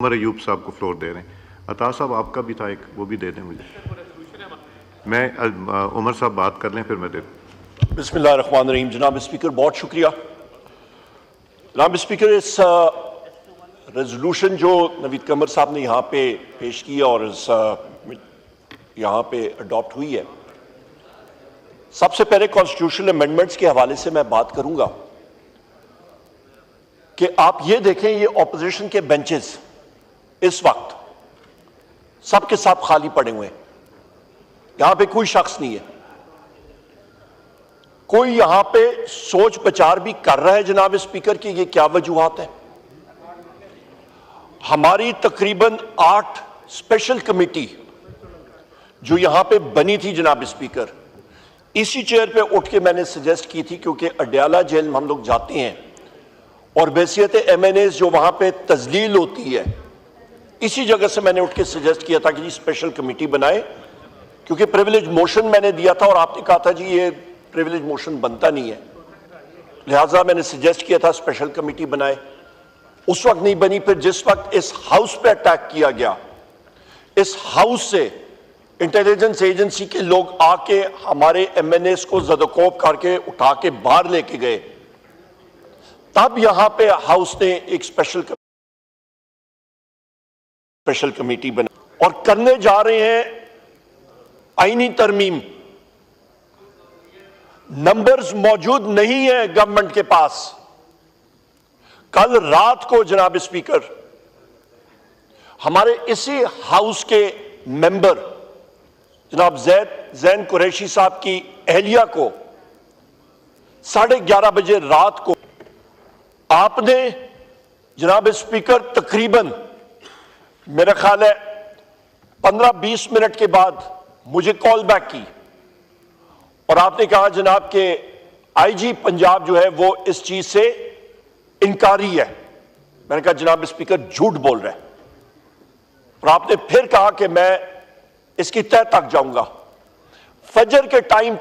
उमर अयूब साहब को फ्लोर दे रहे हैं। अता साहब आपका भी था एक, वो भी दे दें मुझे। मैं उमर साहब बात कर लें फिर मैं दे दूँ। बिस्मिल्लाहिर्रहमानिर्रहीम। जनाब स्पीकर बहुत शुक्रिया। जनाब स्पीकर, इस रेजोल्यूशन जो नवीद कमर साहब ने यहाँ पे पेश की और यहाँ पे अडॉप्ट हुई है, सबसे पहले कॉन्स्टिट्यूशनल अमेंडमेंट्स के हवाले से मैं बात करूंगा कि आप ये देखें, ये ऑपोजिशन के बेंचेस इस वक्त सबके सब खाली पड़े हुए हैं। यहां पे कोई शख्स नहीं है। कोई यहां पे सोच विचार भी कर रहा है जनाब स्पीकर की ये क्या वजूहात है। हमारी तकरीबन 8 स्पेशल कमेटी जो यहां पे बनी थी जनाब स्पीकर, इसी चेयर पे उठ के मैंने सजेस्ट की थी, क्योंकि अडयाला जेल में हम लोग जाते हैं और बैसियत MNAs जो वहां पे तजलील होती है, इसी जगह से मैंने उठ के सजेस्ट किया था कि जी स्पेशल कमेटी बनाए, क्योंकि प्रिविलेज मोशन मैंने दिया था और आपने कहा था जी ये प्रिविलेज मोशन बनता नहीं है, लिहाजा मैंने सजेस्ट किया था स्पेशल कमेटी बनाए। उस वक्त नहीं बनी। फिर जिस वक्त इस हाउस पे अटैक किया गया, इस हाउस से इंटेलिजेंस एजेंसी के लोग आके हमारे MNAs को ज़दकोब करके उठा के बाहर लेके गए, तब यहां पे हाउस ने एक स्पेशल कमेटी बना और करने जा रहे हैं आईनी तरमीम। नंबर्स मौजूद नहीं है गवर्नमेंट के पास। कल रात को जनाब स्पीकर हमारे इसी हाउस के मेंबर जनाब जैन कुरैशी साहब की अहलिया को 11:30 बजे रात को आपने जनाब स्पीकर तकरीबन मेरा ख्याल है 15-20 मिनट के बाद मुझे कॉल बैक की और आपने कहा जनाब के IG पंजाब जो है वो इस चीज से इनकारी है। मैंने कहा जनाब स्पीकर झूठ बोल रहा है। और आपने फिर कहा कि मैं इसकी तह तक जाऊंगा। फजर के टाइम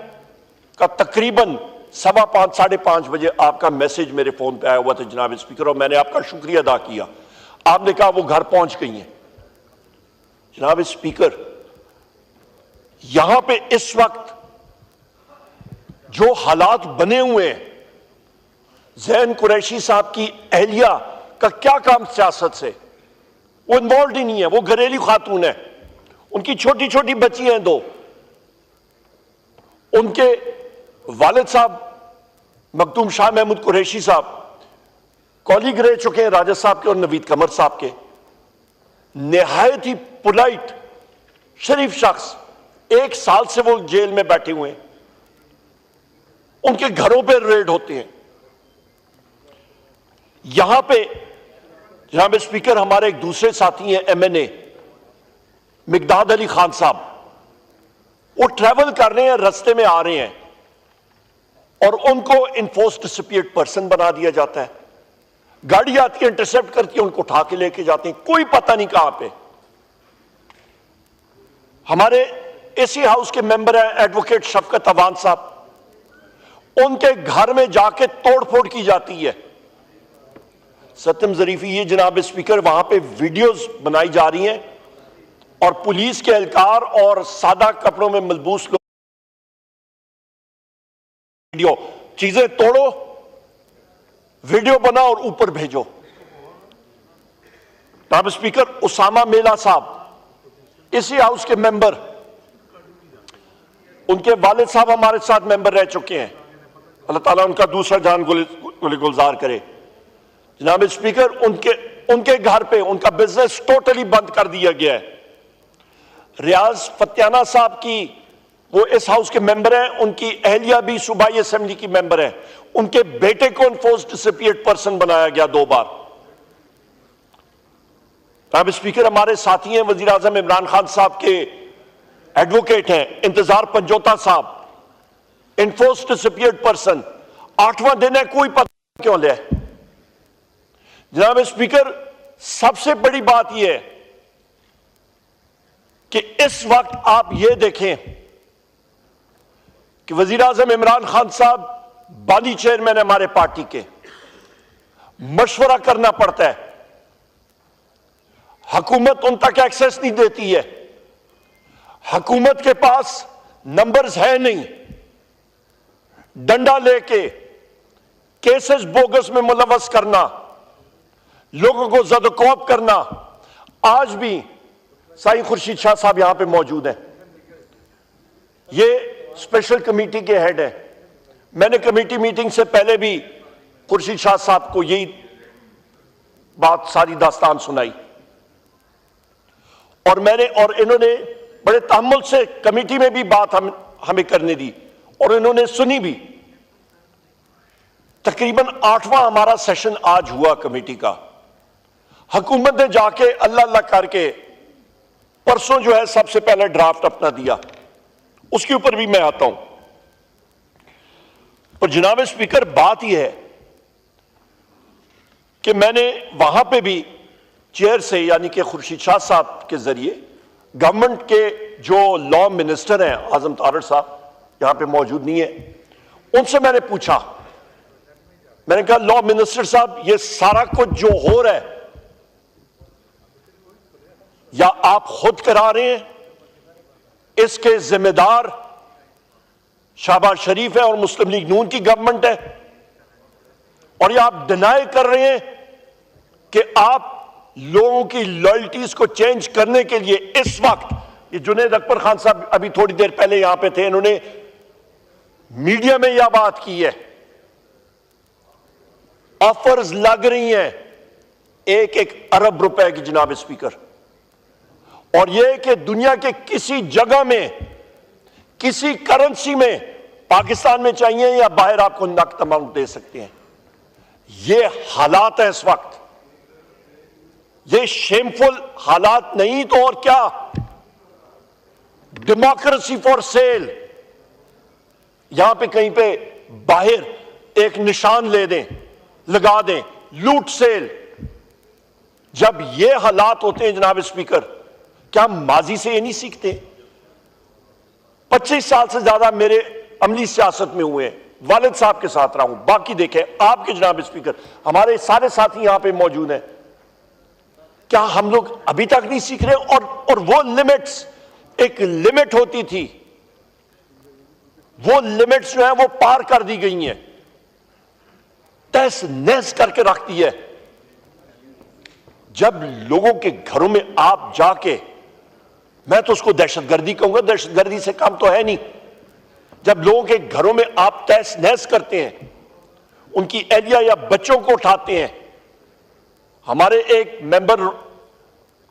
का तकरीबन 5:15 साढ़े 5 बजे आपका मैसेज मेरे फोन पे आया हुआ था जनाब स्पीकर, और मैंने आपका शुक्रिया अदा किया। आपने कहा वो घर पहुंच गई हैं। जनाब स्पीकर, यहां पे इस वक्त जो हालात बने हुए हैं, जैन कुरैशी साहब की अहलिया का क्या काम सियासत से? वो इन्वॉल्व ही नहीं है। वो घरेलू खातून है, उनकी छोटी छोटी बच्ची हैं 2। उनके वालिद साहब मखदूम शाह महमूद कुरैशी साहब कॉलीग रह चुके हैं राजा साहब के और नवीद कमर साहब के। निहायत ही पोलाइट शरीफ शख्स, 1 साल से वो जेल में बैठे हुए हैं। उनके घरों पे रेड होते हैं। यहां पे जनाब स्पीकर हमारे एक दूसरे साथी हैं MNA मिकदाद अली खान साहब, वो ट्रैवल कर रहे हैं, रास्ते में आ रहे हैं और उनको इन्फोर्स डिसअपियर्ड पर्सन बना दिया जाता है। गाड़ी आती है, इंटरसेप्ट करती है, उनको उठा के लेके जाते हैं, कोई पता नहीं कहां पे। हमारे इसी हाउस के मेंबर हैं एडवोकेट शफकत अवान साहब, उनके घर में जाके तोड़फोड़ की जाती है। सत्यम जरीफी, ये जनाब स्पीकर वहां पे वीडियोस बनाई जा रही हैं और पुलिस के एहलकार और सादा कपड़ों में मलबूस लोग वीडियो, चीजें तोड़ो, वीडियो बनाओ और ऊपर भेजो। जनाब स्पीकर, उसामा मेला साहब इसी हाउस के मेंबर, उनके वालिद साहब हमारे साथ मेंबर रह चुके हैं, अल्लाह ताला उनका दूसरा जान गुलजार करे। जनाब स्पीकर, उनके घर पे उनका बिजनेस टोटली बंद कर दिया गया है। रियाज फत्याना साहब की, वो इस हाउस के मेंबर हैं, उनकी अहलिया भी सूबाई असेंबली की मेंबर है। उनके बेटे को इन्फोर्स डिसअपियर्ड पर्सन बनाया गया 2 बार। जनाब स्पीकर, हमारे साथी हैं वजीर आजम इमरान खान साहब के एडवोकेट हैं इंतजार पंजोता साहब, इन्फोर्स डिसअपियर्ड पर्सन, 8वां दिन है, कोई पता क्यों ले। जनाब स्पीकर, सबसे बड़ी बात यह है कि इस वक्त आप यह देखें कि वजीर आजम इमरान खान साहब बानी चेयरमैन है हमारे पार्टी के, मशवरा करना पड़ता है। हुकूमत उन तक एक्सेस नहीं देती है, हुकूमत के पास नंबर्स है नहीं, डंडा लेके केसेस बोगस में मुलव्वस करना, लोगों को ज़द-ओ-ख़ौफ करना। आज भी साईं खुर्शीद शाह साहब यहां पे मौजूद हैं, ये स्पेशल कमेटी के हेड है। मैंने कमेटी मीटिंग से पहले भी खुर्शीद शाह साहब को यही बात, सारी दास्तान सुनाई, और इन्होंने बड़े तहम्मुल से कमेटी में भी बात हमें करने दी और इन्होंने सुनी भी। तकरीबन 8वां हमारा सेशन आज हुआ कमेटी का। हुकूमत ने जाके अल्लाह अल्लाह करके परसों जो है सबसे पहले ड्राफ्ट अपना दिया, उसके ऊपर भी मैं आता हूं। पर जनाब स्पीकर, बात यह है कि मैंने वहां पे भी चेयर से, यानी कि खुर्शीद शाह साहब के जरिए, गवर्नमेंट के जो लॉ मिनिस्टर हैं आजम तारड़ साहब यहां पे मौजूद नहीं है, उनसे मैंने पूछा, मैंने कहा लॉ मिनिस्टर साहब, ये सारा कुछ जो हो रहा है या आप खुद करा रहे हैं, इसके जिम्मेदार शहबाज शरीफ है और मुस्लिम लीग नून की गवर्नमेंट है, और ये आप डिनाई कर रहे हैं कि आप लोगों की लॉयल्टीज को चेंज करने के लिए इस वक्त, ये जुनैद अकबर खान साहब अभी थोड़ी देर पहले यहां पे थे, इन्होंने मीडिया में यह बात की है, ऑफर्स लग रही हैं 1-1 अरब रुपए की जनाब स्पीकर, और यह कि दुनिया के किसी जगह में, किसी करेंसी में, पाकिस्तान में चाहिए या बाहर आपको नकद अमाउंट दे सकते हैं। यह हालात है इस वक्त, ये शेमफुल हालात नहीं तो और क्या। डेमोक्रेसी फॉर सेल, यहां पे कहीं पे बाहर एक निशान ले दें, लगा दें, लूट सेल। जब ये हालात होते हैं जनाब स्पीकर, क्या हम माजी से ये नहीं सीखते? 25 साल से ज्यादा मेरे अमली सियासत में हुए हैं, वालिद साहब के साथ रहा हूं, बाकी देखें आपके जनाब स्पीकर, हमारे सारे साथी यहां पे मौजूद हैं, क्या हम लोग अभी तक नहीं सीख रहे? और वो लिमिट्स, एक लिमिट होती थी, वो लिमिट्स जो है वो पार कर दी गई हैं, तहस नहस करके रख दी है। जब लोगों के घरों में आप जाके, मैं तो उसको दहशतगर्दी कहूंगा, दहशतगर्दी से कम तो है नहीं, जब लोगों के घरों में आप तहस नहस करते हैं, उनकी एहलिया या बच्चों को उठाते हैं। हमारे एक मेंबर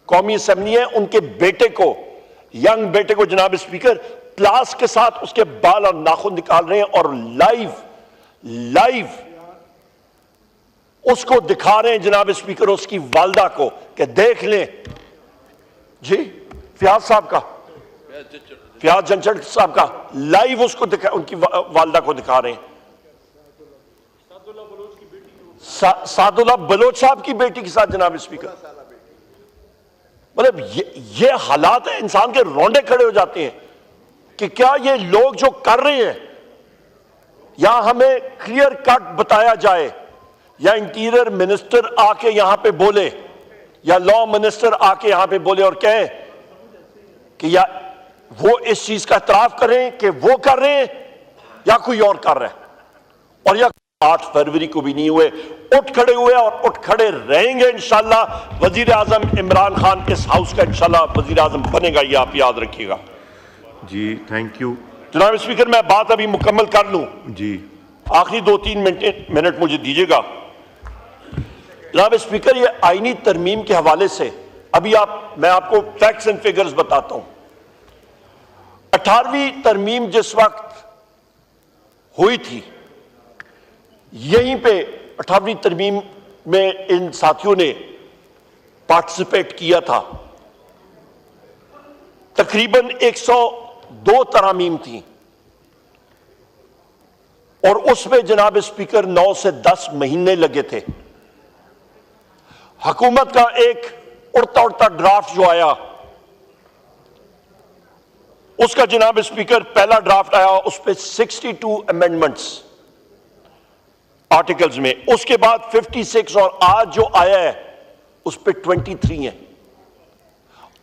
कौमी असेंबली है, उनके बेटे को, यंग बेटे को जनाब स्पीकर, क्लास के साथ उसके बाल और नाखून निकाल रहे हैं और लाइव उसको दिखा रहे हैं जनाब स्पीकर, उसकी वालदा को, कि देख लें जी, फयाज साहब का, फयाज जंचड़ साहब का, लाइव उसको दिखा, उनकी वालदा को दिखा रहे हैं। सादुल्लाह बलोच साहब की बेटी के साथ जनाब स्पीकर। मतलब ये हालात है, इंसान के रोंडे खड़े हो जाते हैं कि क्या ये लोग जो कर रहे हैं, या हमें क्लियर कट बताया जाए, या इंटीरियर मिनिस्टर आके यहां पे बोले, या लॉ मिनिस्टर आके यहां पे बोले और कहे कि या वो इस चीज का इतराफ करें कि वो कर रहे हैं या कोई और कर रहा है, और या 8 फरवरी को भी नहीं हुए, उठ खड़े हुए और उठ खड़े रहेंगे इंशाल्लाह। वजीर आजम इमरान खान इस हाउस का इंशाल्लाह वजीर आजम बनेगा, ये आप याद रखिएगा जी। थैंक यू जनाब स्पीकर, मैं बात अभी मुकम्मल कर लूं जी, आखिरी 2-3 मिनट मुझे दीजिएगा। जनाब स्पीकर, ये आईनी तरमीम के हवाले से अभी मैं आपको फैक्ट्स एंड फिगर्स बताता हूं। 18वीं तरमीम जिस वक्त हुई थी, यहीं पे 18वीं तरमीम में इन साथियों ने पार्टिसिपेट किया था। तकरीबन 102 तरामीम थी, और उसमें जनाब स्पीकर 9 से 10 महीने लगे थे। हुकूमत का एक उड़ता उड़ता ड्राफ्ट जो आया, उसका जनाब स्पीकर पहला ड्राफ्ट आया, उस पर 62 अमेंडमेंट्स आर्टिकल्स में, उसके बाद 56, और आज जो आया है उस पर 23 है।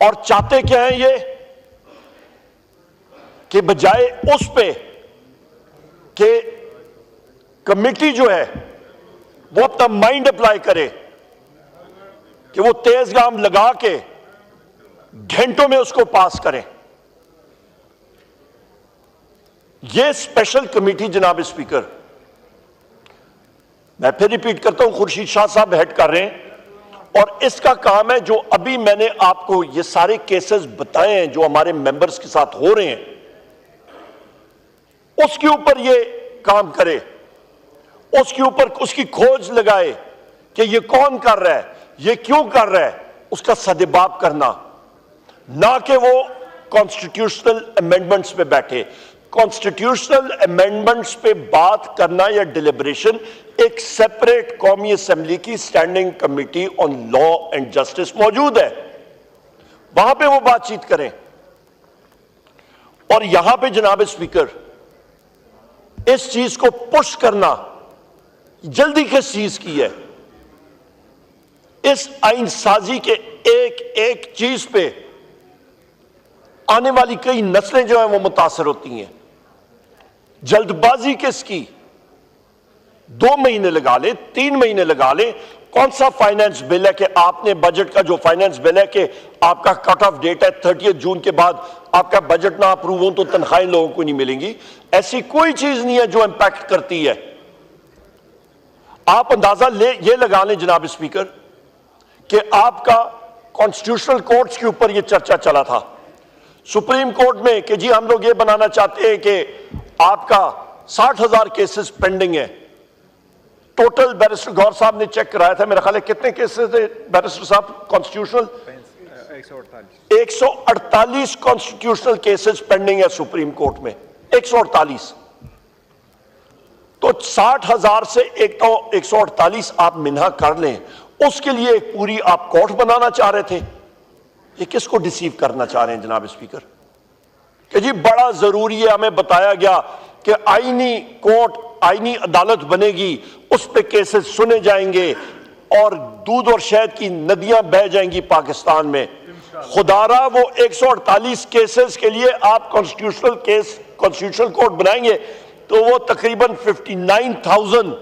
और चाहते क्या है ये कि बजाय उस पे कि कमेटी जो है वो अपना माइंड अप्लाई करे कि वो तेज गाम लगा के घंटों में उसको पास करें। ये स्पेशल कमेटी जनाब स्पीकर, मैं फिर रिपीट करता हूं, खुर्शीद शाह साहब हेड कर रहे हैं और इसका काम है जो अभी मैंने आपको ये सारे केसेस बताए हैं जो हमारे मेंबर्स के साथ हो रहे हैं, उसके ऊपर ये काम करे, उसके ऊपर उसकी खोज लगाए कि ये कौन कर रहा है, ये क्यों कर रहा है, उसका सदेबाप करना, ना कि वो कॉन्स्टिट्यूशनल अमेंडमेंट्स पे बैठे। कॉन्स्टिट्यूशनल अमेंडमेंट्स पे बात करना या डिलिब्रेशन एक सेपरेट कौमी असेंबली की standing committee on law and justice मौजूद है, वहां पे वो बातचीत करें। और यहां पे जनाब स्पीकर इस चीज को पुश करना जल्दी किस चीज की है, इस आइन साजी के एक एक चीज पे आने वाली कई नस्लें जो हैं वो मुतासर होती हैं। जल्दबाजी किसकी, 2 महीने लगा ले, 3 महीने लगा ले, कौन सा फाइनेंस बिल है कि आपने बजट का जो फाइनेंस बिल है कि आपका कट ऑफ डेट है 30 जून के बाद आपका बजट ना अप्रूव हो तो तनख्वाहें लोगों को नहीं मिलेंगी। ऐसी कोई चीज नहीं है जो इंपैक्ट करती है। आप अंदाजा ये लगा लें जनाब स्पीकर कि आपका कॉन्स्टिट्यूशनल कोर्ट्स के ऊपर यह चर्चा चला था सुप्रीम कोर्ट में कि जी हम लोग ये बनाना चाहते हैं कि आपका 60,000 केसेस पेंडिंग है टोटल। बैरिस्टर गौर साहब ने चेक कराया था, मेरा ख्याल है कितने केसेस थे बैरिस्टर साहब कॉन्स्टिट्यूशनल? 148 कॉन्स्टिट्यूशनल केसेस पेंडिंग है सुप्रीम कोर्ट में, 148। तो 60,000 से एक तो 148 आप मिन्हा कर लें, उसके लिए एक पूरी आप कोर्ट बनाना चाह रहे थे। ये किसको डिसीव करना चाह रहे हैं जनाब स्पीकर कि जी बड़ा जरूरी है, हमें बताया गया कि आईनी कोर्ट, आईनी अदालत बनेगी, उस पे केसेस सुने जाएंगे और दूध और शहद की नदियां बह जाएंगी पाकिस्तान में। खुदारा वो 148 केसेस के लिए आप कॉन्स्टिट्यूशनल कोर्ट बनाएंगे तो वो तकरीबन 59,000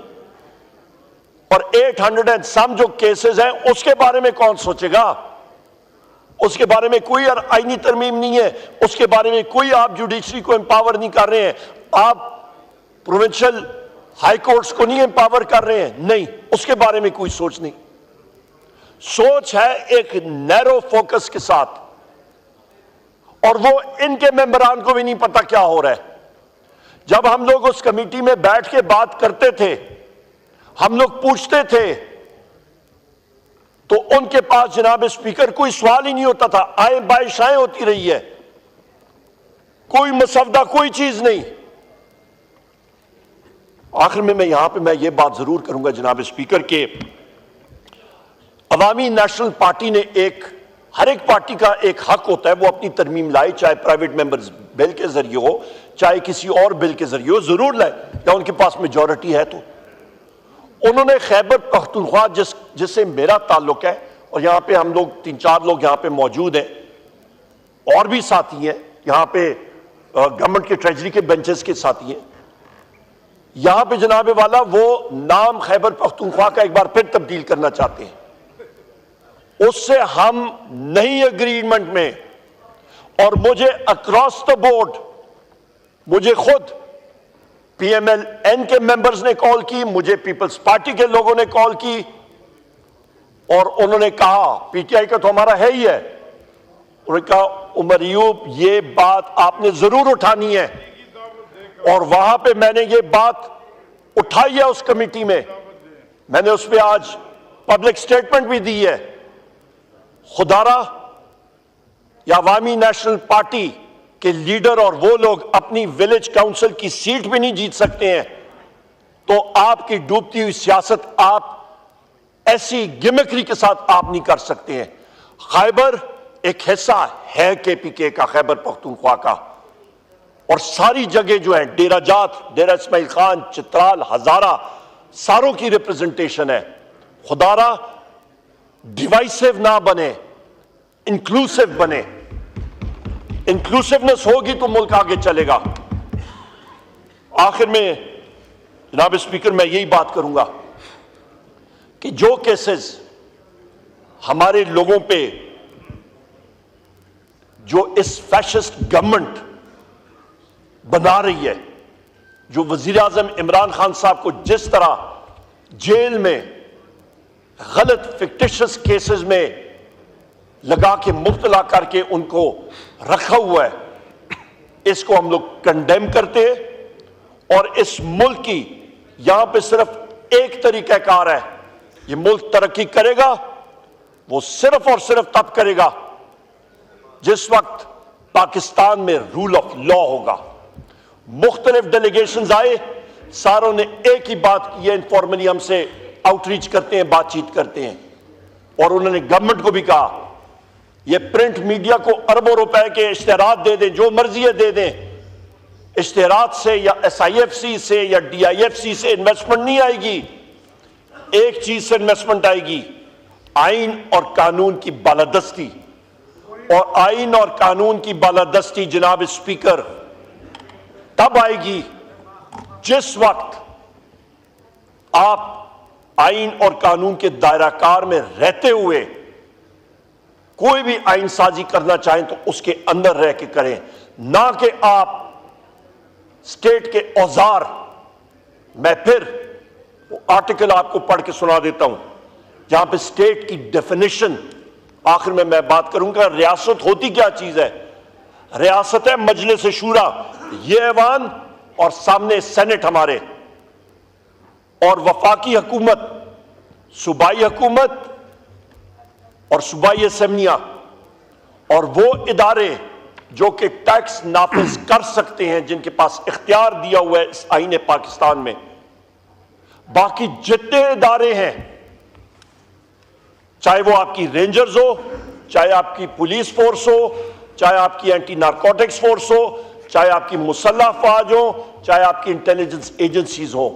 और 800 एंड सम जो केसेस हैं उसके बारे में कौन सोचेगा? उसके बारे में कोई आईनी तरमीम नहीं है, उसके बारे में कोई आप जुडिशरी को एम्पावर नहीं कर रहे हैं, आप प्रोविंशियल हाई कोर्ट्स को नहीं एम्पावर कर रहे हैं, नहीं, उसके बारे में कोई सोच नहीं। सोच है एक नैरो फोकस के साथ, और वो इनके मेंबरान को भी नहीं पता क्या हो रहा है। जब हम लोग उस कमेटी में बैठ के बात करते थे, हम लोग पूछते थे तो उनके पास जनाब स्पीकर कोई सवाल ही नहीं होता था, आए बारिशाएं होती रही है, कोई मसवदा, कोई चीज नहीं। आखिर में मैं यहां पे मैं ये बात जरूर करूंगा जनाब स्पीकर के अवामी नेशनल पार्टी ने हर एक पार्टी का एक हक होता है वो अपनी तरमीम लाए, चाहे प्राइवेट मेंबर्स बिल के जरिए हो, चाहे किसी और बिल के जरिए हो, जरूर लाए या उनके पास मेजॉरिटी है तो। उन्होंने खैबर पख्तूनख्वा जिससे मेरा ताल्लुक है, और यहां पे हम लोग 3-4 लोग यहां पे मौजूद हैं और भी साथी हैं यहां पे, गवर्नमेंट के ट्रेजरी के बेंचेस के साथी हैं यहां पे, जनाब वाला वो नाम खैबर पख्तूनख्वा का एक बार फिर तब्दील करना चाहते हैं। उससे हम नहीं एग्रीमेंट में, और मुझे अक्रॉस द बोर्ड, मुझे खुद PMLN के मेंबर्स ने कॉल की, मुझे पीपल्स पार्टी के लोगों ने कॉल की और उन्होंने कहा, PTI का तो हमारा है ही है, उन्होंने कहा उमर अयूब ये बात आपने जरूर उठानी है, और वहां पे मैंने ये बात उठाई है उस कमेटी में, मैंने उस पर आज पब्लिक स्टेटमेंट भी दी है। खुदारा या अवामी नेशनल पार्टी के लीडर और वो लोग अपनी विलेज काउंसिल की सीट भी नहीं जीत सकते हैं, तो आपकी डूबती हुई सियासत आप ऐसी गिमिक्री के साथ आप नहीं कर सकते हैं। खैबर एक हिस्सा है KPK का, खैबर पख्तूनख्वा का, और सारी जगह जो है डेरा जात, डेरा इस्माइल खान, चित्राल, हजारा, सारों की रिप्रेजेंटेशन है। खुदारा डिवाइसिव ना बने, इंक्लूसिव बने। इंक्लूसिवनेस होगी तो मुल्क आगे चलेगा। आखिर में जनाब स्पीकर मैं यही बात करूंगा कि जो केसेस हमारे लोगों पे जो इस फैशिस्ट गवर्नमेंट बना रही है, जो वजीर आजम इमरान खान साहब को जिस तरह जेल में गलत फिक्टिशियस केसेस में लगा के मुब्तला करके उनको रखा हुआ है, इसको हम लोग कंडेम करते हैं। और इस मुल्क की यहां पे सिर्फ एक तरीकाकार है, ये मुल्क तरक्की करेगा वो सिर्फ और सिर्फ तब करेगा जिस वक्त पाकिस्तान में रूल ऑफ लॉ होगा। मुख्तलिफ डेलीगेशंस आए, सारों ने एक ही बात की है, इनफॉर्मली हमसे आउटरीच करते हैं, बातचीत करते हैं, और उन्होंने गवर्नमेंट को भी कहा ये प्रिंट मीडिया को अरबों रुपए के इश्तेहारात दे दें, जो मर्जी है दे दें, इश्तेहारात से या SIFC से या DIFC से इन्वेस्टमेंट नहीं आएगी। एक चीज से इन्वेस्टमेंट आएगी, आइन और कानून की बालादस्ती। और आइन और कानून की बालादस्ती जनाब स्पीकर तब आएगी जिस वक्त आप आइन और कानून के दायराकार में रहते हुए कोई भी आइन साजी करना चाहें तो उसके अंदर रह के करें, ना कि आप स्टेट के औजार। मैं फिर आर्टिकल आपको पढ़ के सुना देता हूं जहां पे स्टेट की डेफिनेशन, आखिर में मैं बात करूंगा रियासत होती क्या चीज है। रियासत है मजलिस शूरा, ये ऐवान और सामने सेनेट हमारे, और वफाकी हुकूमत, सूबाई हुकूमत और सूबाई असेंबलियां, और वो इदारे जो कि टैक्स नाफिज कर सकते हैं, जिनके पास इख्तियार दिया हुआ है इस आईने पाकिस्तान में। बाकी जितने इदारे हैं, चाहे वो आपकी रेंजर्स हो, चाहे आपकी पुलिस फोर्स हो, चाहे आपकी एंटी नारकोटिक्स फोर्स हो, चाहे आपकी मुसल्लह फौज हो, चाहे आपकी इंटेलिजेंस एजेंसीज हो,